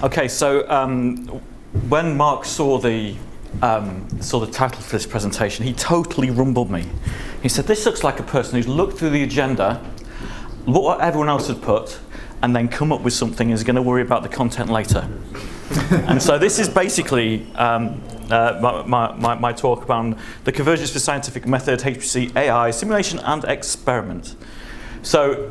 Okay, so when Mark saw the title for this presentation, he totally rumbled me. He said, "This looks like a person who's looked through the agenda, looked what everyone else had put, and then come up with something and is going to worry about the content later." And so this is basically my talk about the Convergence for Scientific Method, HPC, AI, Simulation and Experiment. So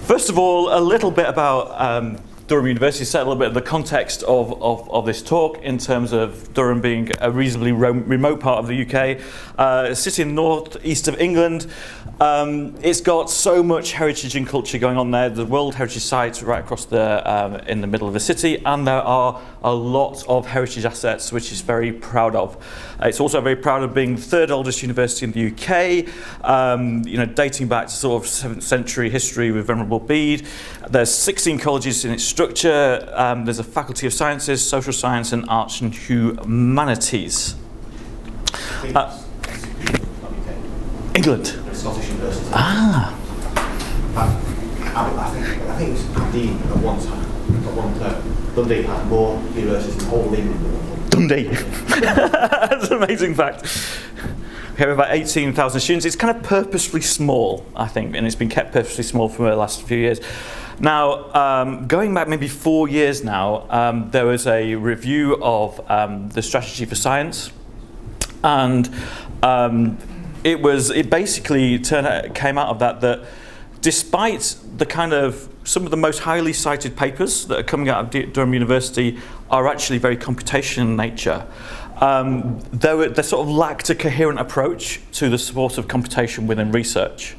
first of all, a little bit about Durham University, set a little bit of the context of this talk in terms of Durham being a reasonably remote part of the UK, a city in the northeast of England. It's got so much heritage and culture going on there. The World Heritage Sites right across in the middle of the city, and there are a lot of heritage assets which it's very proud of. It's also very proud of being the third oldest university in the UK, dating back to sort of 7th century history with Venerable Bede. There's 16 colleges in its structure. There's a Faculty of Sciences, Social Science and Arts and Humanities. England. Scottish University. Ah. I think it's Aberdeen at one time. At one term. Dundee had more universities in the whole of England than one. Dundee. That's an amazing fact. We have about 18,000 students. It's kind of purposefully small, I think, and it's been kept purposefully small for the last few years. Now, going back maybe 4 years now, there was a review of the strategy for science, and it basically came out of that despite the kind of some of the most highly cited papers that are coming out of Durham University are actually very computational in nature. They sort of lacked a coherent approach to the support of computation within research.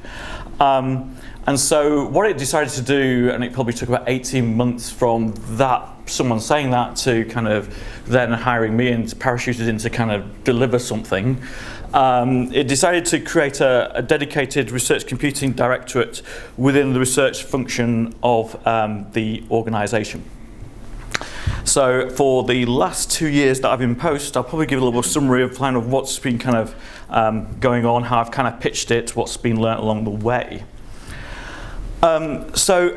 And so what it decided to do, and it probably took about 18 months from that, someone saying that, to kind of then hiring me and parachuted in to kind of deliver something, it decided to create a dedicated research computing directorate within the research function of the organisation. So for the last 2 years that I've been post, I'll probably give a little summary of kind of what's been kind of going on, how I've kind of pitched it, what's been learnt along the way. So,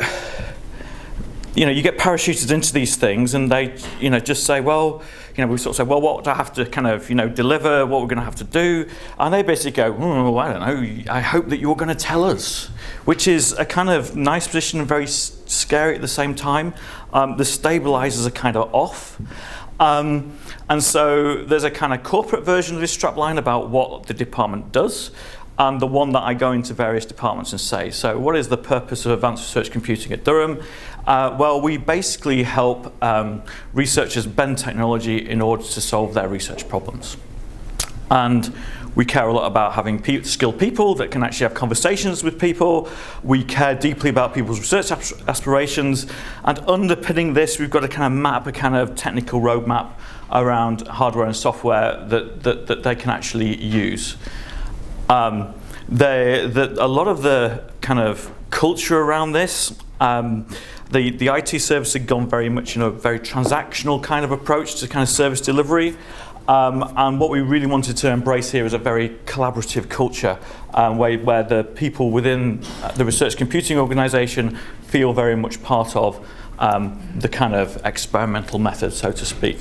you get parachuted into these things, and they, just say, well, we sort of say, well, what do I have to kind of, deliver? What we're going to have to do? And they basically go, oh, I don't know. I hope that you're going to tell us, which is a kind of nice position and very scary at the same time. The stabilizers are kind of off. And so there's a kind of corporate version of this strapline about what the department does, and the one that I go into various departments and say, so what is the purpose of advanced research computing at Durham? Well, we basically help researchers bend technology in order to solve their research problems. And we care a lot about having skilled people that can actually have conversations with people. We care deeply about people's research aspirations. And underpinning this, we've got to kind of map a kind of technical roadmap around hardware and software that they can actually use. A lot of the kind of culture around this, the IT service had gone very much very transactional kind of approach to kind of service delivery. And what we really wanted to embrace here is a very collaborative culture where the people within the research computing organisation feel very much part of the kind of experimental method, so to speak.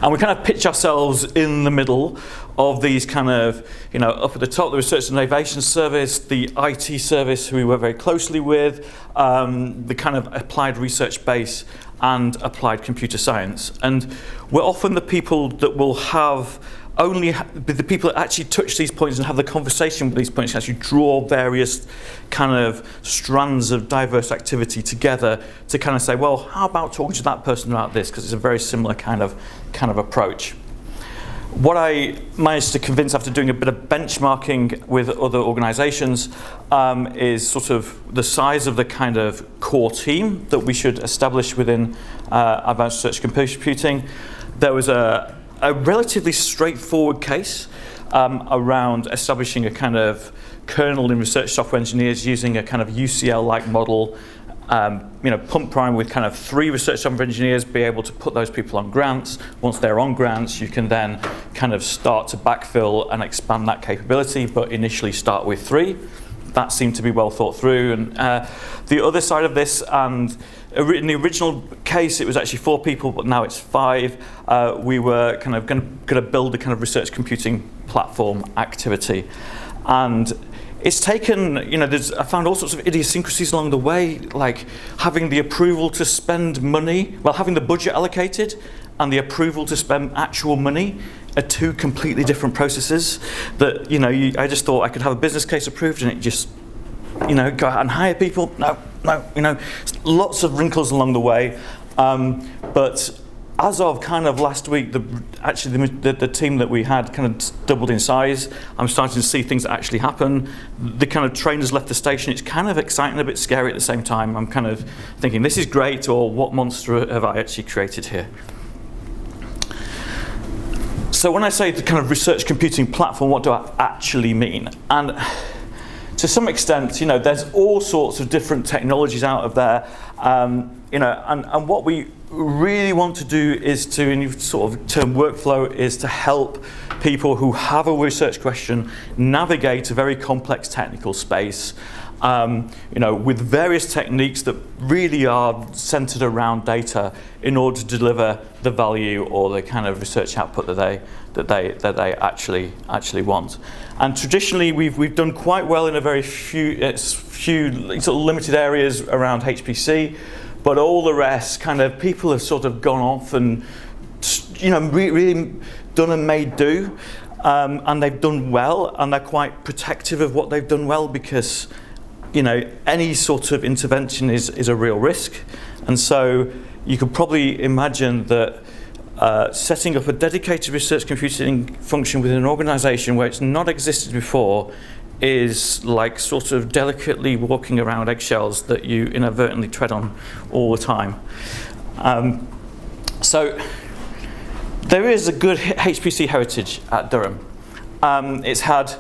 And we kind of pitch ourselves in the middle of these kind of, up at the top, the Research and Innovation Service, the IT service, who we work very closely with, the kind of applied research base, and applied computer science. And we're often the people that will have the people that actually touch these points and have the conversation with these points, actually draw various kind of strands of diverse activity together to kind of say, well, how about talking to that person about this? Because it's a very similar kind of approach. What I managed to convince after doing a bit of benchmarking with other organizations is sort of the size of the kind of core team that we should establish within advanced research computing. There was a relatively straightforward case around establishing a kind of kernel in research software engineers using a kind of UCL-like model. Pump prime with kind of 3 research software engineers, be able to put those people on grants. Once they're on grants, you can then kind of start to backfill and expand that capability, but initially start with 3. That seemed to be well thought through. And the other side of this, and in the original case, it was actually 4 people, but now it's 5. We were kind of going to build a kind of research computing platform activity. And it's taken, I found all sorts of idiosyncrasies along the way, like having the approval to spend money, having the budget allocated and the approval to spend actual money are 2 completely different processes that, I just thought I could have a business case approved and it just, go out and hire people. No, lots of wrinkles along the way. But as of kind of last week, the team that we had kind of doubled in size. I'm starting to see things actually happen. The kind of train has left the station. It's kind of exciting, a bit scary at the same time. I'm kind of thinking, this is great, or what monster have I actually created here? So when I say the kind of research computing platform, what do I actually mean? And to some extent, there's all sorts of different technologies out of there, and what we really want to do is to, in sort of term workflow, is to help people who have a research question navigate a very complex technical space, with various techniques that really are centered around data in order to deliver the value or the kind of research output that they actually want. And traditionally, we've done quite well in a very few sort of limited areas around HPC. But all the rest, kind of, people have sort of gone off and, really done and made do, and they've done well, and they're quite protective of what they've done well because, any sort of intervention is a real risk, and so you could probably imagine that setting up a dedicated research computing function within an organisation where it's not existed before is like sort of delicately walking around eggshells that you inadvertently tread on all the time. So there is a good HPC heritage at Durham. It's had,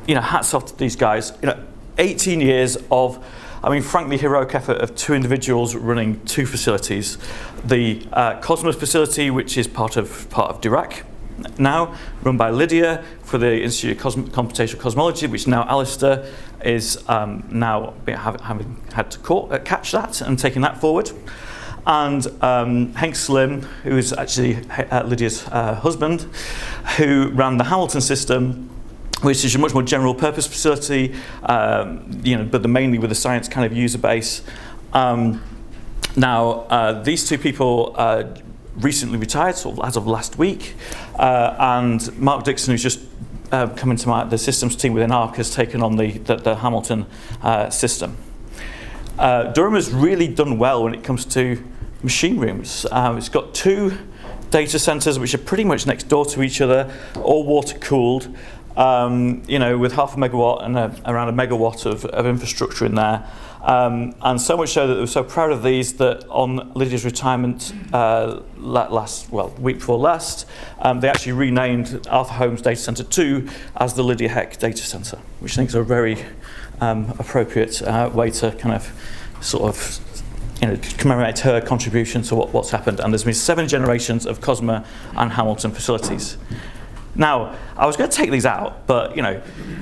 hats off to these guys. 18 years of, frankly, heroic effort of 2 individuals running 2 facilities. The Cosmos facility, which is part of Dirac, now run by Lydia for the Institute of Computational Cosmology, which now Alistair is now having had to catch that and taking that forward. And Henk Slim, who is actually Lydia's husband, who ran the Hamilton system, which is a much more general purpose facility, but mainly with a science kind of user base. Now, these 2 people recently retired, sort of as of last week, and Mark Dixon, who's just come into the systems team within ARC, has taken on the Hamilton system. Durham has really done well when it comes to machine rooms. It's got 2 data centers which are pretty much next door to each other, all water cooled, with 0.5 megawatt and around 1 megawatt of infrastructure in there. And so much so that they were so proud of these that on Lydia's retirement week before last, they actually renamed Arthur Holmes Data Centre 2 as the Lydia Heck Data Centre, which I think is a very appropriate way to kind of sort of commemorate her contribution to what's happened. And there's been 7 generations of Cosma and Hamilton facilities. Now, I was going to take these out, but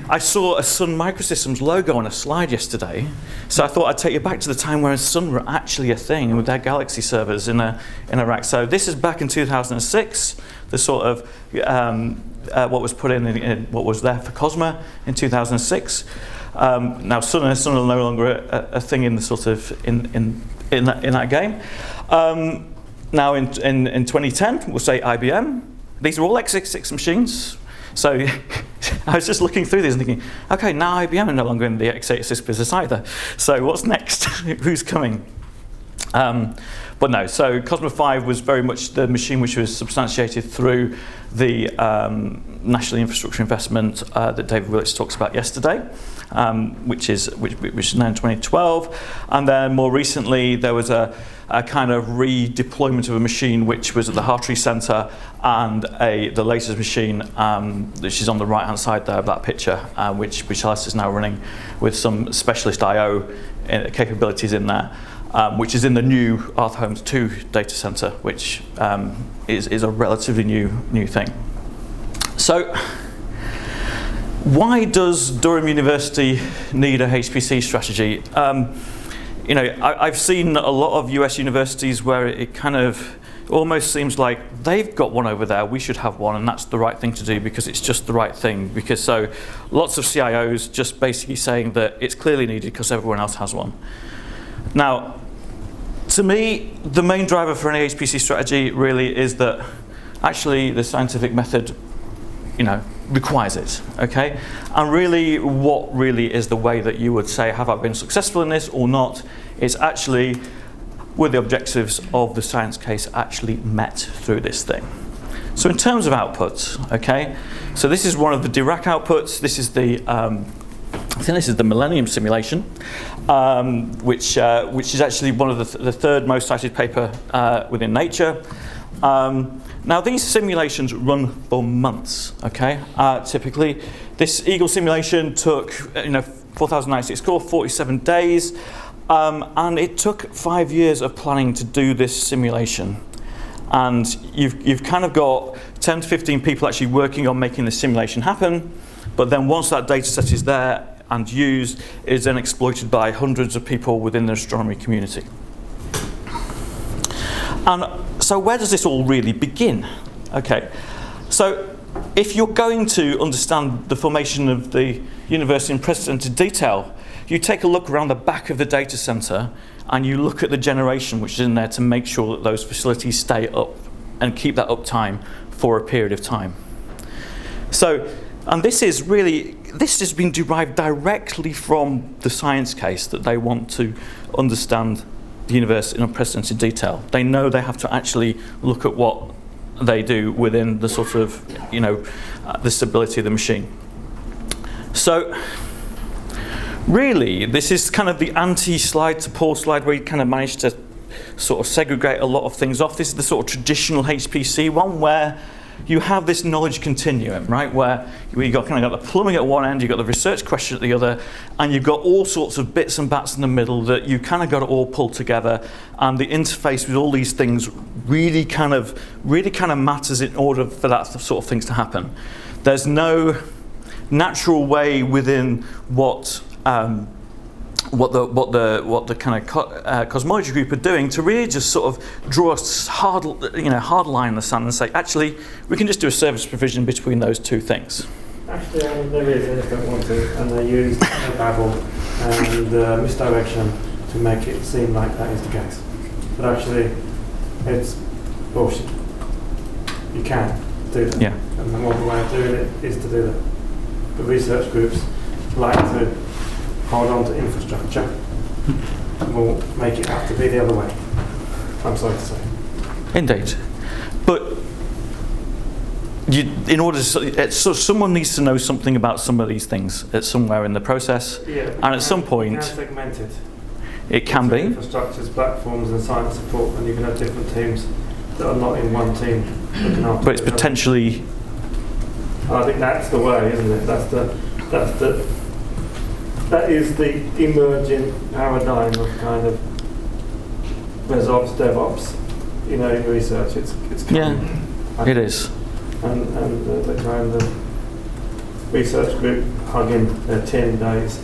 I saw a Sun Microsystems logo on a slide yesterday, so I thought I'd take you back to the time where Sun were actually a thing with their Galaxy servers in a rack. So this is back in 2006, the sort of what was put in what was there for Cosma in 2006. Now Sun are no longer a thing in the sort of in that game. Now in 2010, we'll say IBM. These are all x86 machines. So I was just looking through these and thinking, okay, now IBM are no longer in the x86 business either. So what's next? Who's coming? But no, so Cosmo 5 was very much the machine which was substantiated through the national infrastructure investment that David Willetts talks about yesterday, which is now in 2012. And then more recently, there was a kind of redeployment of a machine which was at the Hartree Centre, and the latest machine, which is on the right-hand side there of that picture, which Alice is now running with some specialist I/O capabilities in there. Which is in the new Arthur Holmes 2 data center, which is a relatively new thing. So, why does Durham University need a HPC strategy? You know, I've seen a lot of US universities where it kind of almost seems like they've got one over there, we should have one, and that's the right thing to do because it's just the right thing. Because so, lots of CIOs just basically saying that it's clearly needed because everyone else has one. Now, to me, the main driver for any HPC strategy really is that actually the scientific method, you know, requires it, okay? And really, what really is the way that you would say, have I been successful in this or not, is actually, were the objectives of the science case actually met through this thing? So in terms of outputs, okay, so this is one of the Dirac outputs. This is the I think this is the Millennium simulation, which is actually one of the third most cited paper within Nature. Now these simulations run for months. Okay, typically this Eagle simulation took 4,096 core, 47 days, and it took 5 years of planning to do this simulation. And you've kind of got 10 to 15 people actually working on making the simulation happen. But then once that data set is there and used, it is then exploited by hundreds of people within the astronomy community. And so where does this all really begin? Okay, so if you're going to understand the formation of the universe in unprecedented detail, you take a look around the back of the data center and you look at the generation which is in there to make sure that those facilities stay up and keep that uptime for a period of time. So, and this has been derived directly from the science case that they want to understand the universe in unprecedented detail. They know they have to actually look at what they do within the sort of, the stability of the machine. So, really, this is kind of the anti-slide to Paul slide where you kind of managed to sort of segregate a lot of things off. This is the sort of traditional HPC one where you have this knowledge continuum, right? Where you've got kind of got the plumbing at one end, you've got the research question at the other, and you've got all sorts of bits and bats in the middle that you kind of got to all pull together. And the interface with all these things really kind of matters in order for that sort of things to happen. There's no natural way within what the kind of cosmology group are doing to really just sort of draw a hard line in the sand and say, actually, we can just do a service provision between those two things. Actually, there is, they just don't want to, and they use babble and misdirection to make it seem like that is the case. But actually, it's bullshit. You can do that. Yeah. And the modern way of doing it is to do that. The research groups like to hold on to infrastructure and we'll make it have to be the other way. I'm sorry to say. Indeed. But in order to, so someone needs to know something about some of these things at somewhere in the process. Yeah, and at some point, you can segment it. It can be. Infrastructures, platforms and science support, and you can have different teams that are not in one team looking after. But it's potentially. I think that's the way, isn't it? That is the emerging paradigm of kind of ResOps, DevOps, in research. It's coming. Yeah, it is. And the kind of research group hugging their 10 days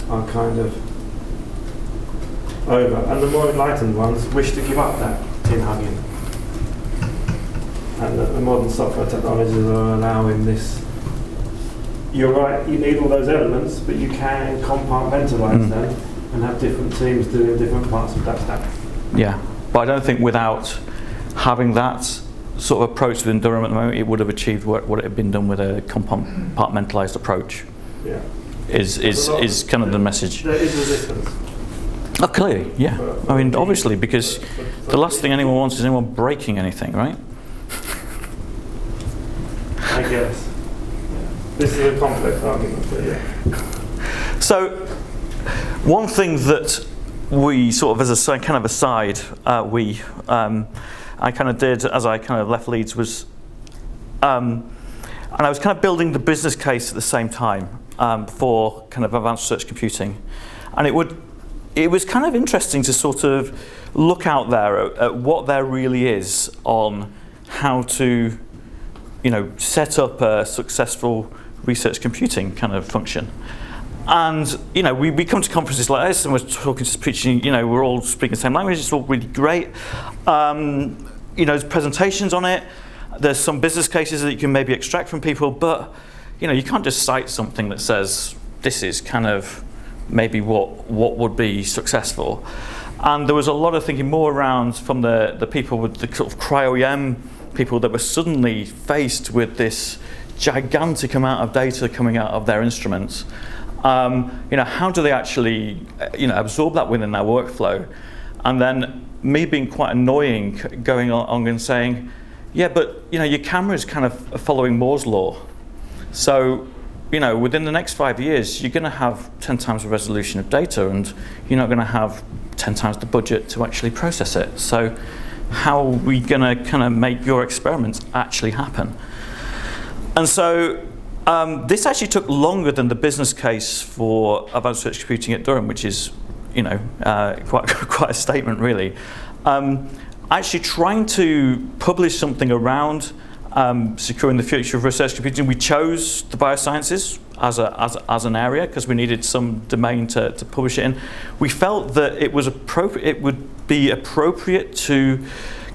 are kind of over. And the more enlightened ones wish to give up that 10 hugging. And the modern software technologies are allowing this. You're right, you need all those elements, but you can compartmentalise them and have different teams doing different parts of that stack. Yeah, but I don't think without having that sort of approach within Durham at the moment, it would have achieved what it had been done with a compartmentalised approach. Yeah. Is kind of the message. There is resistance. Oh, clearly, yeah. I mean, obviously, because the last thing anyone wants is anyone breaking anything, right? I guess. Yeah. This is a complex argument, but yeah. So, one thing that we sort of, as a kind of aside, I kind of did as I kind of left Leeds was, and I was kind of building the business case at the same time for kind of advanced research computing, and it was kind of interesting to sort of look out there at what there really is on how to, set up a successful research computing kind of function. And we come to conferences like this, and we're talking to preaching. We're all speaking the same language. It's all really great. There's presentations on it. There's some business cases that you can maybe extract from people, but you can't just cite something that says this is kind of maybe what would be successful. And there was a lot of thinking more around from the people with the sort of cryo-EM people that were suddenly faced with this gigantic amount of data coming out of their instruments. How do they actually, absorb that within their workflow? And then me being quite annoying, going on and saying, yeah, but your camera's kind of following Moore's law. So, within the next 5 years, you're going to have 10 times the resolution of data, and you're not going to have 10 times the budget to actually process it. So, how are we going to kind of make your experiments actually happen? And so, this actually took longer than the business case for advanced research computing at Durham, which is, quite a statement, really. Actually trying to publish something around securing the future of research computing, we chose the biosciences as an area because we needed some domain to publish it in. We felt that it was appropriate. It would be appropriate to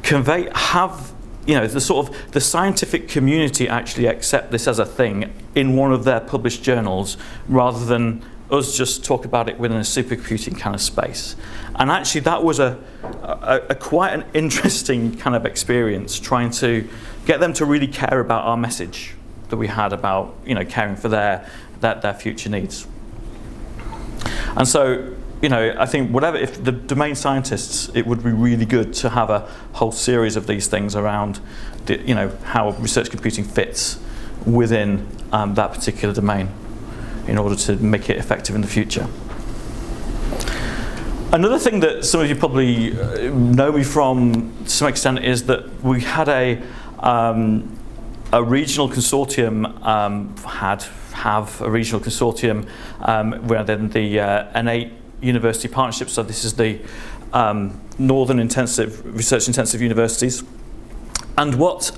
have the sort of the scientific community actually accept this as a thing in one of their published journals, rather than us just talk about it within a supercomputing kind of space. And actually that was a quite an interesting kind of experience, trying to get them to really care about our message that we had about caring for their future needs. And so I think if the domain scientists, it would be really good to have a whole series of these things around how research computing fits within that particular domain in order to make it effective in the future. Another thing that some of you probably know me from to some extent is that we had a regional consortium, have a regional consortium within the N8 University Partnership. So this is the Northern Research Intensive Universities. And what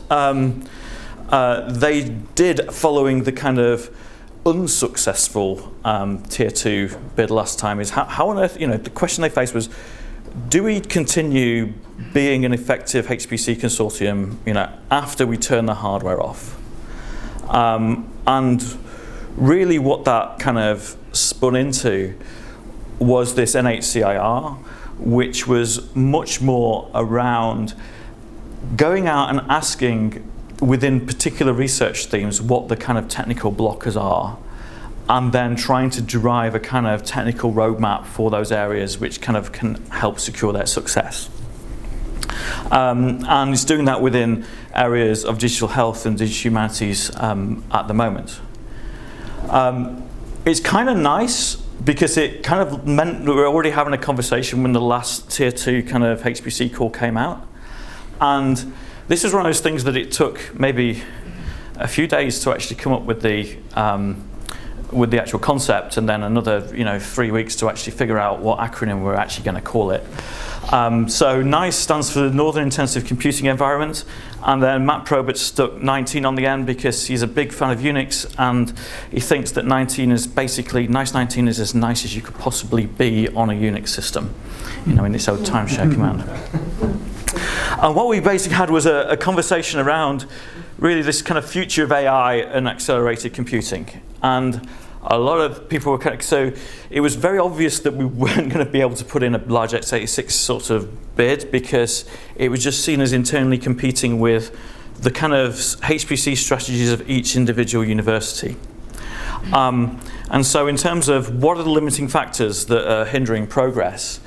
they did following the kind of unsuccessful tier 2 bid last time is how on earth, the question they faced was, do we continue being an effective HPC consortium, after we turn the hardware off? And really what that kind of spun into was this N8CIR, which was much more around going out and asking within particular research themes what the kind of technical blockers are, and then trying to derive a kind of technical roadmap for those areas which kind of can help secure their success. And it's doing that within areas of digital health and digital humanities at the moment. It's kind of nice because it kind of meant that we were already having a conversation when the last tier 2 kind of HPC call came out. And this is one of those things that it took maybe a few days to actually come up with the actual concept, and then another 3 weeks to actually figure out what acronym we're actually going to call it. So NICE stands for the Northern Intensive Computing Environment, and then Matt Probert stuck 19 on the end because he's a big fan of Unix, and he thinks that 19 is basically, NICE 19 is as nice as you could possibly be on a Unix system, in this old timeshare command. And what we basically had was a conversation around really this kind of future of AI and accelerated computing. And a lot of people were so it was very obvious that we weren't going to be able to put in a large x86 sort of bid because it was just seen as internally competing with the kind of HPC strategies of each individual university. And so in terms of what are the limiting factors that are hindering progress,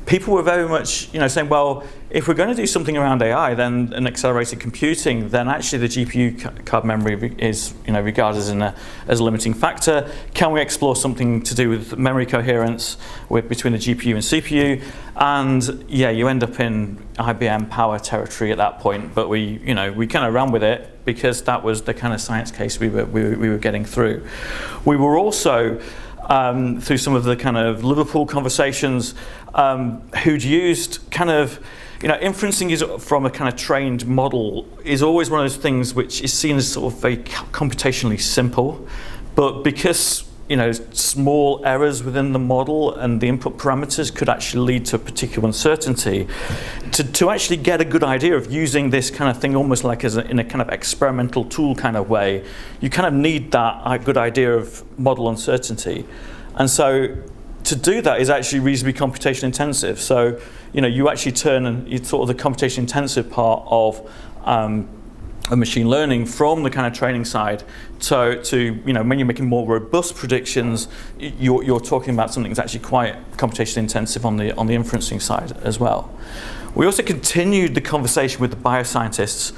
people were very much, saying, well, if we're going to do something around AI, then and accelerated computing, then actually the GPU card memory is, regarded as a limiting factor. Can we explore something to do with memory coherence between the GPU and CPU? And yeah, you end up in IBM power territory at that point. But we kind of ran with it because that was the kind of science case we were getting through. We were also through some of the kind of Liverpool conversations, who'd used kind of, inferencing is from a kind of trained model is always one of those things which is seen as sort of very computationally simple, but because small errors within the model and the input parameters could actually lead to a particular uncertainty. To actually get a good idea of using this kind of thing almost like in a kind of experimental tool kind of way, you kind of need that good idea of model uncertainty. And so to do that is actually reasonably computation intensive. So you actually turn and sort of the computation intensive part of machine learning from the kind of training side to when you're making more robust predictions, you're talking about something that's actually quite computation intensive on the inferencing side as well. We also continued the conversation with the bioscientists,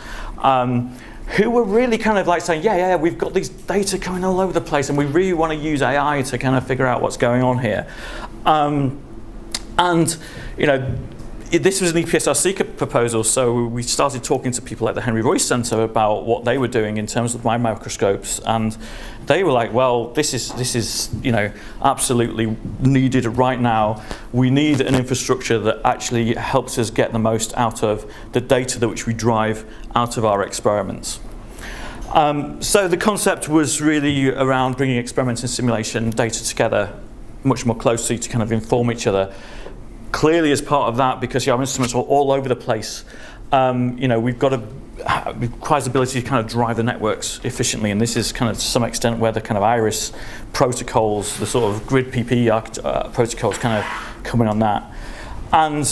who were really kind of like saying, yeah, we've got these data coming all over the place, and we really want to use AI to kind of figure out what's going on here. This was an EPSRC proposal, so we started talking to people at the Henry Royce Centre about what they were doing in terms of my microscopes, and they were like, well, this is absolutely needed right now. We need an infrastructure that actually helps us get the most out of the data that which we drive out of our experiments. So the concept was really around bringing experiments and simulation data together much more closely to kind of inform each other. Clearly, as part of that, because our instruments are all over the place, we've got it requires the ability to kind of drive the networks efficiently, and this is kind of to some extent where the kind of Iris protocols, the sort of grid PP protocols, kind of coming on that. And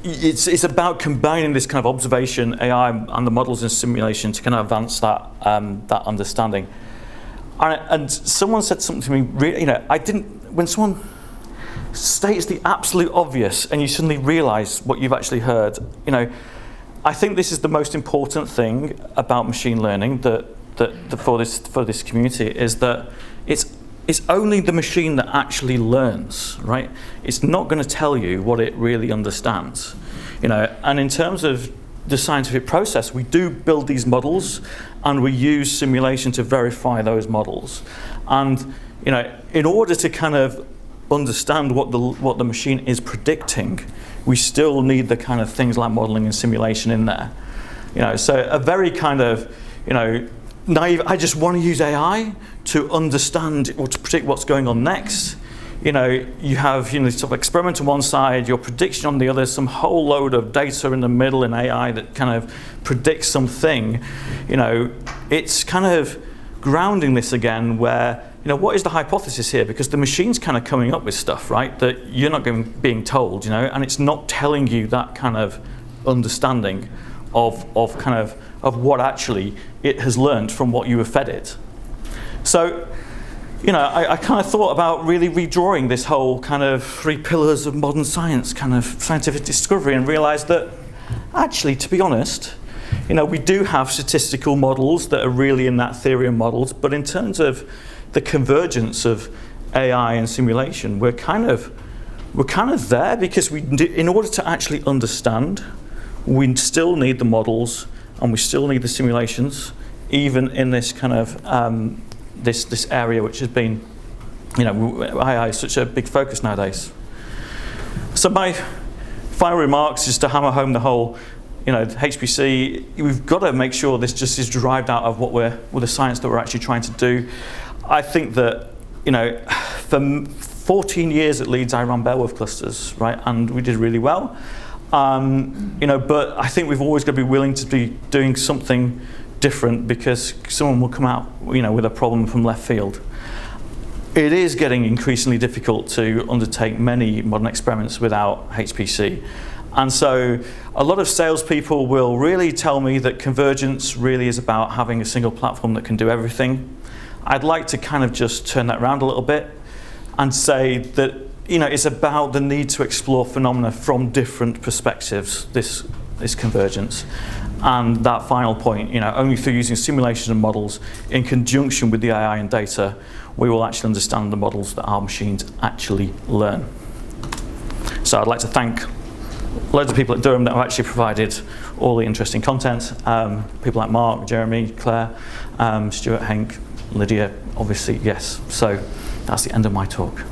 it's about combining this kind of observation, AI, and the models and simulation to kind of advance that that understanding. And someone said something to me. When someone states the absolute obvious and you suddenly realize what you've actually heard, I think this is the most important thing about machine learning that for this community is that it's only the machine that actually learns, right? It's not going to tell you what it really understands, and in terms of the scientific process, we do build these models and we use simulation to verify those models. And in order to kind of understand what the machine is predicting, we still need the kind of things like modeling and simulation in there. So a very kind of naive, I just want to use AI to understand or to predict what's going on next. You have sort of experiment on one side, your prediction on the other, some whole load of data in the middle in AI that kind of predicts something. It's kind of grounding this again where what is the hypothesis here? Because the machine's kind of coming up with stuff, right, that you're not being told, and it's not telling you that kind of understanding of what actually it has learned from what you have fed it. So, I kind of thought about really redrawing this whole kind of 3 pillars of modern science, kind of scientific discovery, and realized that actually, to be honest, we do have statistical models that are really in that theory of models, but in terms of the convergence of AI and simulation, we're kind of there because in order to actually understand, we still need the models and we still need the simulations, even in this kind of this area which has been, AI is such a big focus nowadays. So my final remarks is to hammer home the whole, HPC. We've got to make sure this just is derived out of what the science that we're actually trying to do. I think that, for 14 years at Leeds, I ran Beowulf clusters, right, and we did really well. But I think we've always got to be willing to be doing something different because someone will come out, with a problem from left field. It is getting increasingly difficult to undertake many modern experiments without HPC. And so a lot of salespeople will really tell me that convergence really is about having a single platform that can do everything. I'd like to kind of just turn that around a little bit and say that it's about the need to explore phenomena from different perspectives, this convergence. And that final point, only through using simulations and models in conjunction with the AI and data, we will actually understand the models that our machines actually learn. So I'd like to thank loads of people at Durham that have actually provided all the interesting content. People like Mark, Jeremy, Claire, Stuart, Henk, Lydia, obviously, yes. So that's the end of my talk.